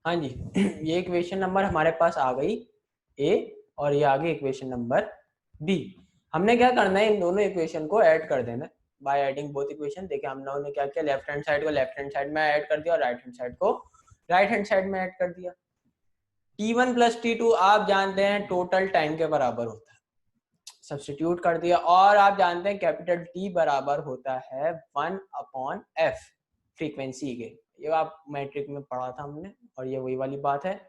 हाँ जी ये equation number हमारे पास आ गई ए और ये आ गई इक्वेशन नंबर बी। हमने क्या करना है, इन दोनों इक्वेशन को ऐड कर देना बाय एडिंग बोथ इक्वेशन। देखिए हम लोगों ने क्या किया, लेफ्ट हैंड साइड को लेफ्ट हैंड साइड में ऐड कर दिया और राइट हैंड साइड को राइट हैंड साइड में ऐड कर दिया। T1 प्लस T2 आप जानते हैं टोटल टाइम के बराबर होता है, सब्स्टिट्यूट कर दिया। और आप जानते हैं कैपिटल T बराबर होता है 1/f फ्रीक्वेंसी के, ये आप मैट्रिक में पढ़ा था हमने और ये वही वाली बात है।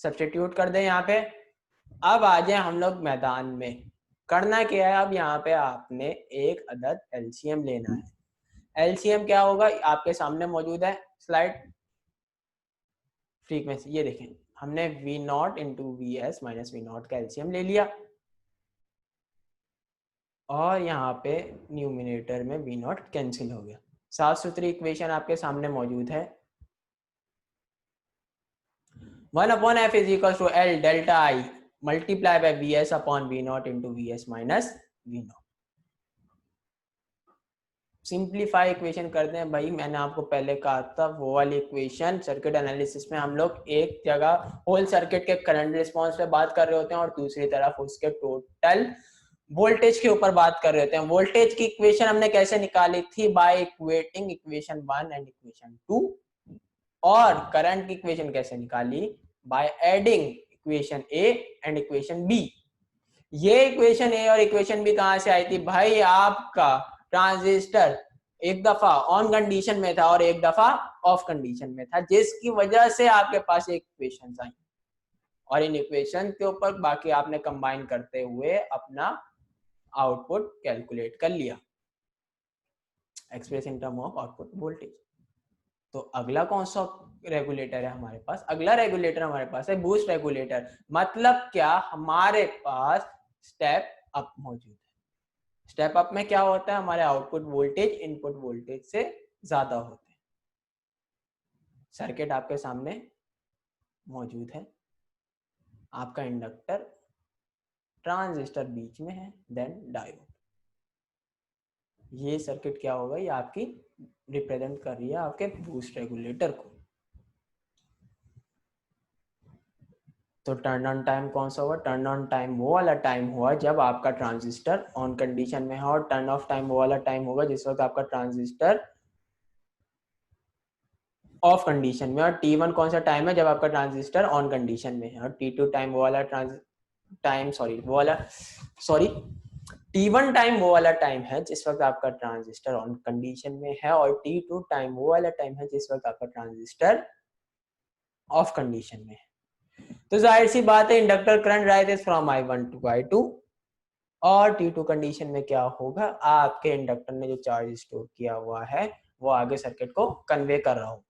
सब्स्टिट्यूट कर दें यहाँ पे। अब आ जाए हम लोग मैदान में, करना क्या है, अब यहाँ पे आपने एक अदद एलसीएम लेना है। एलसीएम क्या होगा आपके सामने मौजूद है स्लाइड, फ्रीक्वेंसी ये देखें, हमने V naught into V S minus V naught का एलसीएम ले लिया और यहाँ पे न्यूमिनेटर में वी नॉट कैंसिल हो गया। साफ सुथरी इक्वेशन आपके सामने मौजूद है। 1/f is equal to L delta I multiply by V S upon V naught into V S minus V naught. Simplify equation करते हैं भाई, मैंने आपको पहले कहा था वो वाली इक्वेशन सर्किट एनालिसिस में हम लोग एक जगह होल सर्किट के करंट रिस्पांस पे बात कर रहे होते हैं और दूसरी तरफ उसके टोटल वोल्टेज के ऊपर बात कर रहे होते हैं। वोल्टेज की इक्वेशन हमने कैसे निकाली थी, by equating equation 1 and equation 2। और करंट की इक्वेशन कैसे निकाली, by adding equation A and equation B. ये इक्वेशन ए और इक्वेशन बी कहां से आई थी भाई, आपका ट्रांजिस्टर एक दफा ऑन कंडीशन में था और एक दफा ऑफ कंडीशन में था, जिसकी वजह से आपके पास एक इक्वेशन आई और इन इक्वेशन के ऊपर बाकी आपने कंबाइन करते हुए अपना आउटपुट कैलकुलेट कर लिया, express in term of output voltage. तो अगला कौन सा रेगुलेटर है हमारे पास, अगला रेगुलेटर हमारे पास है बूस्ट रेगुलेटर। मतलब क्या, हमारे पास स्टेप अप मौजूद है। स्टेप अप में क्या होता है, हमारे आउटपुट वोल्टेज इनपुट वोल्टेज से ज्यादा होते हैं। सर्किट आपके सामने मौजूद है, आपका इंडक्टर, ट्रांजिस्टर बीच में है, देन डायोड। ये सर्किट क्या होगा, ये आपकी रिप्रेजेंट कर रही है आपके बूस्ट रेगुलेटर को। तो टर्न ऑन टाइम कौन सा होगा, टर्न ऑन टाइम वो वाला टाइम हुआ जब आपका ट्रांजिस्टर ऑन कंडीशन में है, और टर्न ऑफ टाइम वो वाला टाइम होगा जिस वक्त आपका ट्रांजिस्टर ऑफ कंडीशन में। और T1 कौन सा टाइम है, जब आपका ट्रांजिस्टर ऑन कंडीशन में है। और T2 टाइम वो वाला T1 टाइम वो वाला टाइम है जिस वक्त आपका ट्रांजिस्टर ऑन कंडीशन में है, और T2 टाइम वो वाला टाइम है जिस वक्त आपका ट्रांजिस्टर ऑफ कंडीशन में है। तो जाहिर सी बात है inductor current rises from I1 to I2, और T2 कंडीशन में क्या होगा, आपके इंडक्टर ने जो चार्ज स्टोर किया हुआ है वो आगे सर्किट को कन्वे कर रहा हो।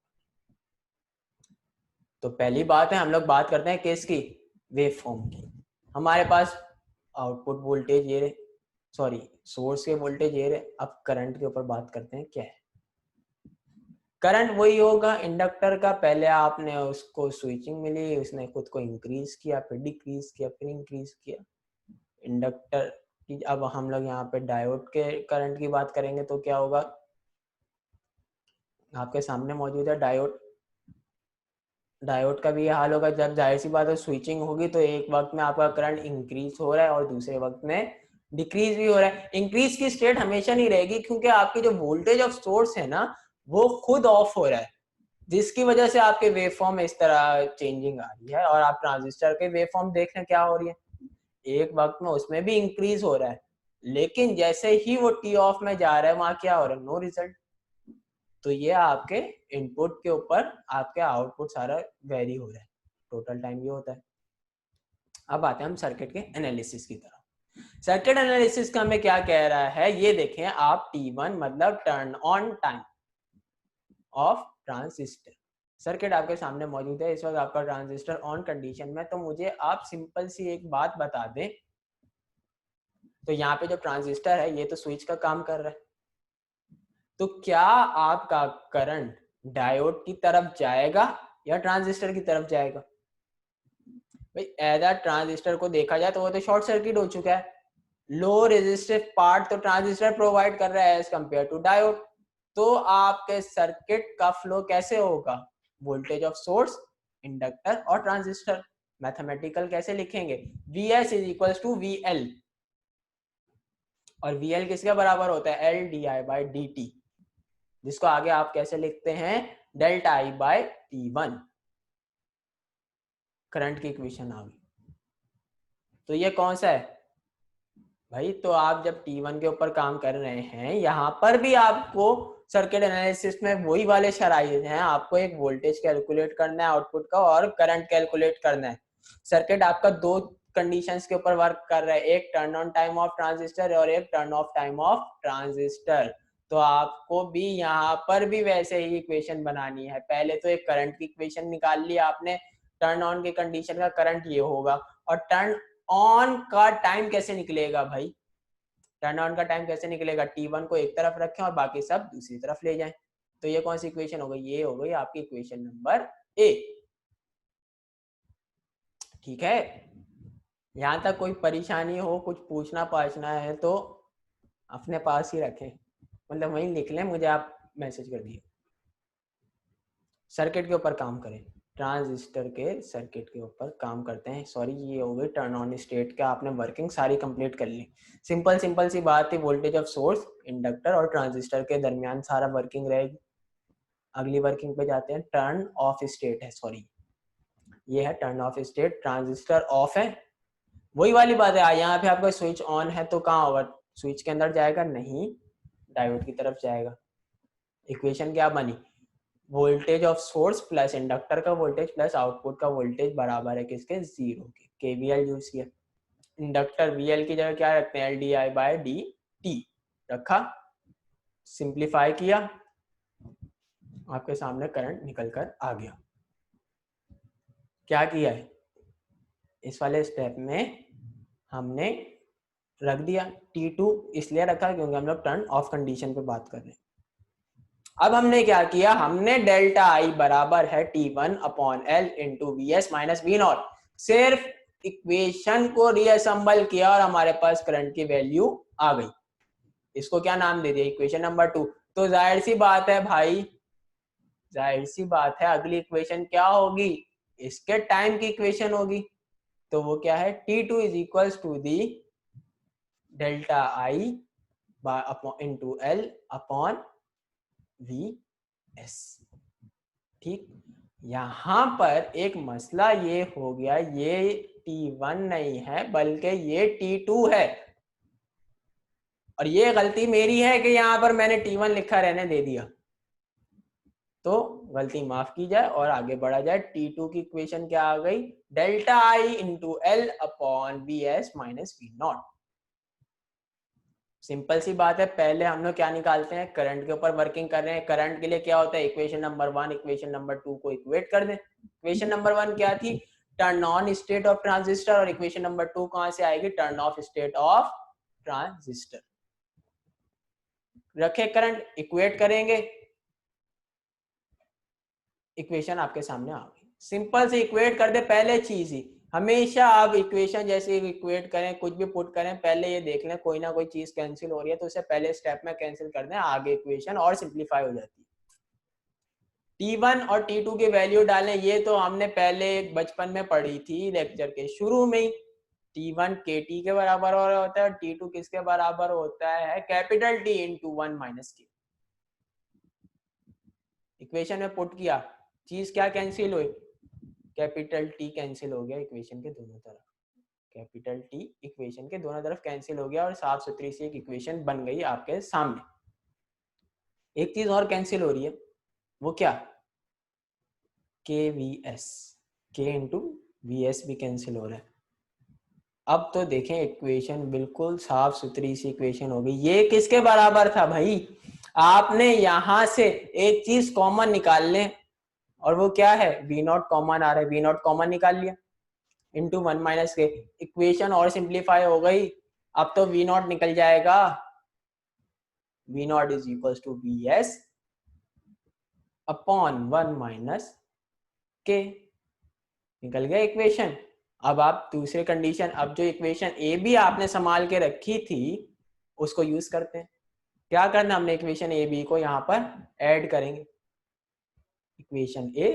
तो पहली बात है, हम लोग बात करते हैं किस की, वेव फॉर्म की। हमारे पास आउटपुट वोल्टेज ये रहे, सॉरी सोर्स के वोल्टेज ये रहे। अब करंट के ऊपर बात करते हैं क्या है। करंट वही होगा इंडक्टर का, पहले आपने उसको स्विचिंग मिली, उसने खुद को इंक्रीज किया, फिर डिक्रीज किया, फिर इंक्रीज किया इंडक्टर की। अब हम लोग यहाँ पे डायोड के करंट की बात करेंगे तो क्या होगा, आपके सामने मौजूद है डायोड। डायोड का भी ये हाल होगा, जब जाहिर सी बात है स्विचिंग होगी तो एक वक्त में आपका करंट इंक्रीज हो रहा है और दूसरे वक्त में डिक्रीज भी हो रहा है। इंक्रीज की स्टेट हमेशा नहीं रहेगी, क्योंकि आपकी जो वोल्टेज ऑफ सोर्स है ना वो खुद ऑफ हो रहा है, जिसकी वजह से आपके वेव फॉर्म इस तरह चेंजिंग आ रही है। और आप ट्रांजिस्टर के वेव फॉर्म देख रहे क्या हो रही है, एक वक्त में उसमें भी इंक्रीज हो रहा है, लेकिन जैसे ही वो टी ऑफ में जा रहा है वहां क्या हो रहा है, नो रिजल्ट। तो ये आपके इनपुट के ऊपर आपके आउटपुट सारा वेरी हो रहा है, टोटल टाइम ये होता है। अब आते हैं हम सर्किट के एनालिसिस की तरफ। सर्किट एनालिसिस का हमें क्या कह रहा है, ये देखें आप, T1 मतलब turn on time of transistor. Circuit आपके सामने मौजूद है, इस वक्त आपका ट्रांजिस्टर ऑन कंडीशन में। तो मुझे आप सिंपल सी एक बात बता दें, तो यहाँ पे जो ट्रांजिस्टर है ये तो स्विच का काम कर रहा है, तो क्या आपका करंट डायोड की तरफ जाएगा या ट्रांजिस्टर की तरफ जाएगा। भाई एज अ ट्रांजिस्टर को देखा जाए तो वो तो शॉर्ट सर्किट हो चुका है, लो रेजिस्टिव पार्ट तो ट्रांजिस्टर प्रोवाइड कर रहा है एज कंपेयर टू डायोड। तो आपके सर्किट का फ्लो कैसे होगा, वोल्टेज ऑफ सोर्स इंडक्टर और ट्रांजिस्टर। मैथमेटिकल कैसे लिखेंगे, Vs is equal to VL, और VL किसके बराबर होता है, LdI/dt, जिसको आगे आप कैसे लिखते हैं, डेल्टा I/T1। करंट की इक्वेशन आ गई। तो ये कौन सा है भाई, तो आप जब T1 के ऊपर काम कर रहे हैं, यहाँ पर भी आपको सर्किट एनालिसिस में वही वाले शराइत हैं, आपको एक वोल्टेज कैलकुलेट करना है आउटपुट का और करंट कैलकुलेट करना है। सर्किट आपका दो कंडीशंस के ऊपर वर्क कर रहा है, एक turn on time of transistor और एक turn off time of transistor. तो आपको भी यहाँ पर भी वैसे ही इक्वेशन बनानी है। पहले तो एक करंट की इक्वेशन निकाल ली आपने, टर्न ऑन की कंडीशन का करंट ये होगा, और टर्न ऑन का टाइम कैसे निकलेगा भाई, टर्न ऑन का टाइम कैसे निकलेगा, T1 को एक तरफ रखें और बाकी सब दूसरी तरफ ले जाएं। तो ये कौन सी इक्वेशन हो गई, ये हो गई आपकी इक्वेशन नंबर ए। ठीक है, यहां तक कोई परेशानी हो, कुछ पूछना पाछना है तो अपने पास ही रखें, मतलब वहीं लिख लें, मुझे आप मैसेज कर दिए। सर्किट के ऊपर काम करें, ट्रांजिस्टर के सर्किट के ऊपर काम करते हैं। सॉरी, ये हो गई टर्न ऑन स्टेट का, आपने वर्किंग सारी कंप्लीट कर ली। सिंपल सी बात थी, वोल्टेज ऑफ सोर्स, इंडक्टर और ट्रांजिस्टर के दरमियान सारा वर्किंग रहेगी। अगली वर्किंग पे जाते हैं, टर्न ऑफ स्टेट है, सॉरी ये है turn off state, transistor off है, वही वाली बात है। यहाँ पे आपका स्विच ऑन है तो कहाँ होगा, स्विच के अंदर जाएगा, नहीं डायोड की तरफ जाएगा। इक्वेशन क्या बनी, voltage of source plus inductor का वोल्टेज प्लस आउटपुट का वोल्टेज बराबर है किसके, जीरो के। केवीएल यूज किया, इंडक्टर VL की जगह क्या रखते हैं, LdI/dt रखा, सिंप्लीफाई किया, आपके सामने करंट निकल कर आ गया। क्या किया है, इस वाले स्टेप में हमने रख दिया T2, इसलिए रखा क्योंकि हम लोग टर्न ऑफ कंडीशन पे बात कर रहे हैं। अब हमने क्या किया, हमने डेल्टा I बराबर है T1/L into VS minus V0, सिर्फ इक्वेशन को रीअसेंबल किया और हमारे पास करंट की वैल्यू आ गई। इसको क्या नाम दे दिया, इक्वेशन नंबर 2। तो जाहिर सी बात है भाई, जाहिर सी बात है अगली इक्वेशन क्या होगी, इसके टाइम की इक्वेशन होगी। तो वो क्या है, T2 is equals to the delta I into L upon VS। ठीक, यहां पर एक मसला ये हो गया, ये T1 नहीं है बल्कि ये T2 है, और ये गलती मेरी है कि यहां पर मैंने T1 लिखा रहने दे दिया, तो गलती माफ की जाए और आगे बढ़ा जाए। T2 की इक्वेशन क्या आ गई, delta I into L upon VS minus V0। Simple सी बात है, पहले हम लोग क्या निकालते हैं, करंट के ऊपर वर्किंग कर रहे हैं। करंट के लिए क्या होता है, इक्वेशन नंबर 1 इक्वेशन नंबर 2 को इक्वेट कर दें। इक्वेशन नंबर 1 क्या थी, turn on state of transistor, और इक्वेशन नंबर 2 कहां से आएगी, turn off state of transistor. रखे करंट, इक्वेट करेंगे, इक्वेशन आपके सामने आ गई। सिंपल से इक्वेट कर दे, पहले चीज ही हमेशा आप इक्वेशन जैसे इक्वेट करें, कुछ भी पुट करें, पहले ये देख लें कोई ना कोई चीज कैंसिल हो रही है तो उसे पहले स्टेप में कैंसिल कर दें, आगे इक्वेशन और सिंप्लीफाई हो जाती है। T1 और T2 की वैल्यू डालें, ये तो हमने पहले बचपन में पढ़ी थी लेक्चर के शुरू में ही। T1 KT के बराबर होता है, T2 किसके बराबर होता है, capital T into 1 minus K. Equation में पुट किया, चीज क्या कैंसिल हुई, कैपिटल T कैंसिल हो गया इक्वेशन के दोनों तरफ, कैपिटल T इक्वेशन के दोनों तरफ कैंसिल हो गया और साफ सुथरी सी एक इक्वेशन बन गई आपके सामने। एक चीज और कैंसिल हो रही है, वो क्या, KVS, K इंटू VS भी कैंसिल हो रहा है। अब तो देखें इक्वेशन बिल्कुल साफ सुथरी सी इक्वेशन हो गई। ये किसके बराबर था भाई, आपने यहां से एक चीज कॉमन निकाल लें, और वो क्या है, V0 कॉमन आ रहा है, V0 कॉमन निकाल लिया इंटू 1 माइनस के, इक्वेशन और सिंप्लीफाई हो गई। अब तो V0 निकल जाएगा, V0 is equal to VS upon 1 minus K, निकल गया इक्वेशन। अब आप दूसरे कंडीशन, अब जो इक्वेशन ए बी आपने संभाल के रखी थी उसको यूज करते हैं। क्या करना, हमने इक्वेशन ए बी को यहाँ पर ऐड करेंगे, equation A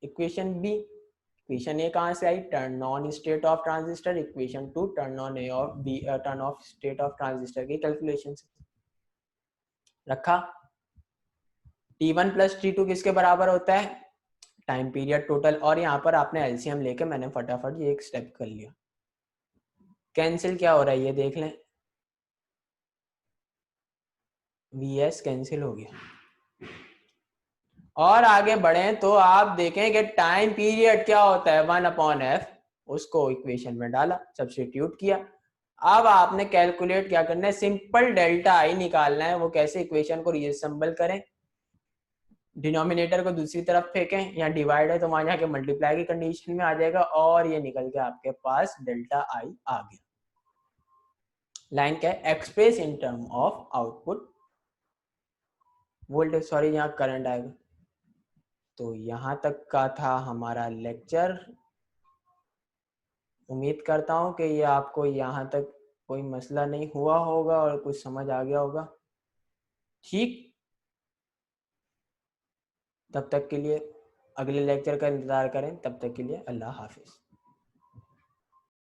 equation B. Equation A कहाँ से आई, turn on state of transistor, equation two turn on A off B, turn off state of transistor की कैलकुलेशन से रखा। T1 प्लस T2 किसके बराबर होता है, टाइम पीरियड टोटल, और यहाँ पर आपने एलसीएम लेके मैंने फटाफट ये एक स्टेप कर लिया। कैंसिल क्या हो रहा है ये देख लें, VS कैंसिल हो गया। और आगे बढ़े तो आप देखें कि टाइम पीरियड क्या होता है, 1/f, उसको इक्वेशन में डाला, सब्स्टिट्यूट किया। अब आपने कैलकुलेट क्या करना है, सिंपल डेल्टा आई निकालना है। वो कैसे, इक्वेशन को रीअसेंबल करें, डिनोमिनेटर को दूसरी तरफ फेंकें, यहाँ डिवाइड है तो वहां जाके मल्टीप्लाई की कंडीशन में आ जाएगा, और ये निकल के आपके पास डेल्टा आई आ गया। लाइन क्या है, express in term of output voltage, sorry यहाँ करंट आएगा। तो यहाँ तक का था हमारा लेक्चर। उम्मीद करता हूँ कि ये आपको यहाँ तक कोई मसला नहीं हुआ होगा और कुछ समझ आ गया होगा। ठीक, तब तक के लिए अगले लेक्चर का इंतजार करें। तब तक के लिए अल्लाह हाफिज।